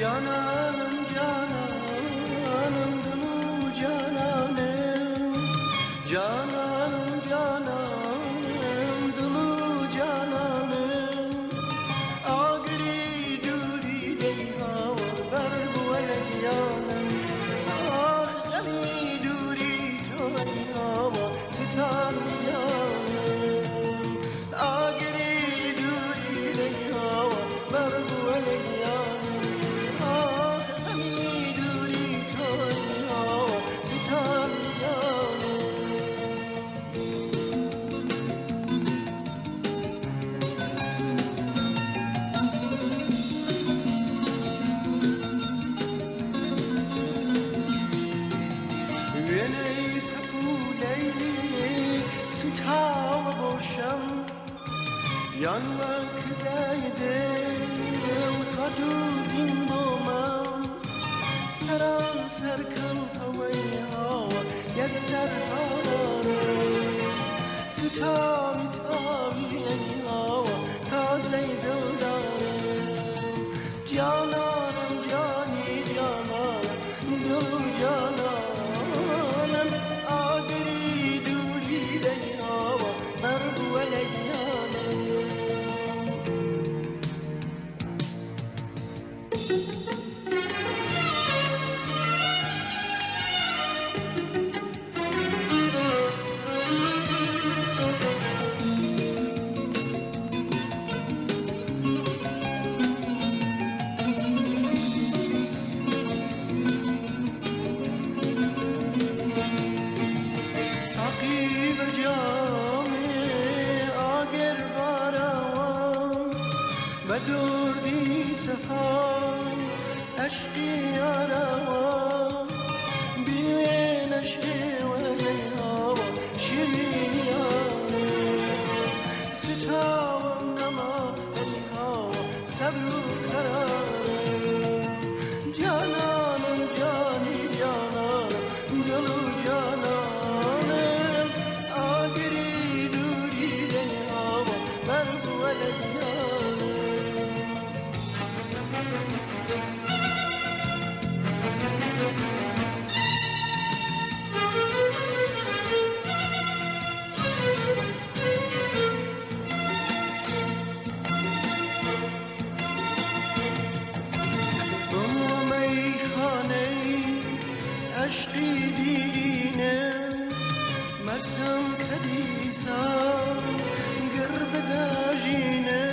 Cananım cananım dulu cananım, cananım cananım dulu cananım. Agri duri deyha ver bu elyanım. Ah gani duri toyha sitan yanım. Agri duri deyha ver bu elyanım. Yanmak zeydim khaduzin domam Saran serkan havai hava yak serharam Sitami tavi hava taze dildaram Cananım cani cananım dil cananım Adri duri dey hava merbu eleyyanım بدردی سفر عشقی آرام بین نشی و لیها و شیرینی ستاوم نما ایها و صبر و قرارم جانانم جانی جانانم دل و جانانم آگری دوری دیها و برد و لیها عشقی دیرینه مستم کدیسا گرب داجینه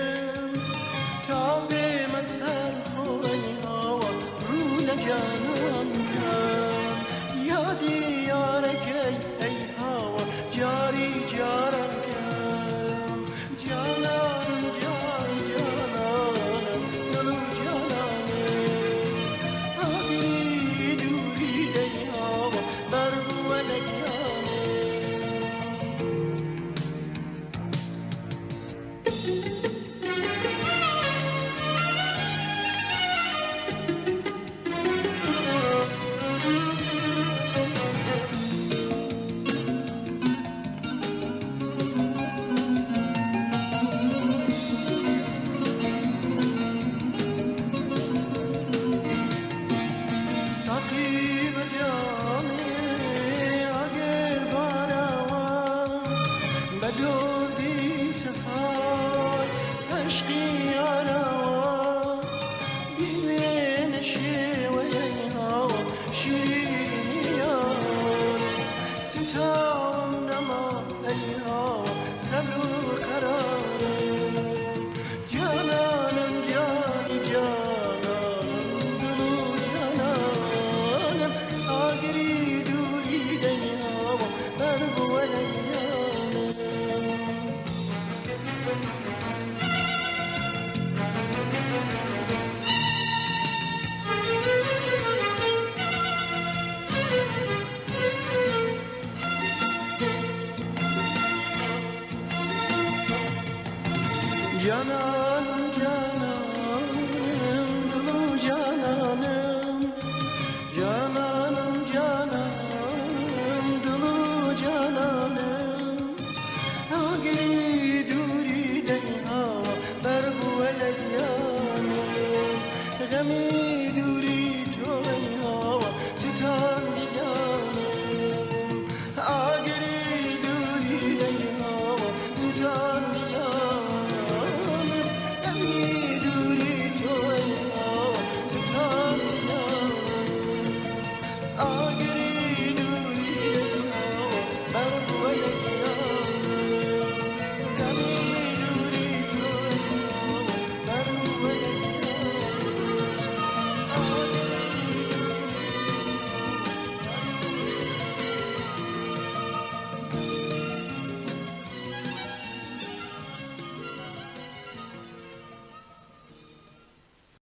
تاب مسهر خوی هوا رو لجانم کن یادی یارکی ای هوا جاری جارم کن جانانم جاری جانانم دلو جانانم آبی دوری دی هوا برگو لگیانم نمیدونی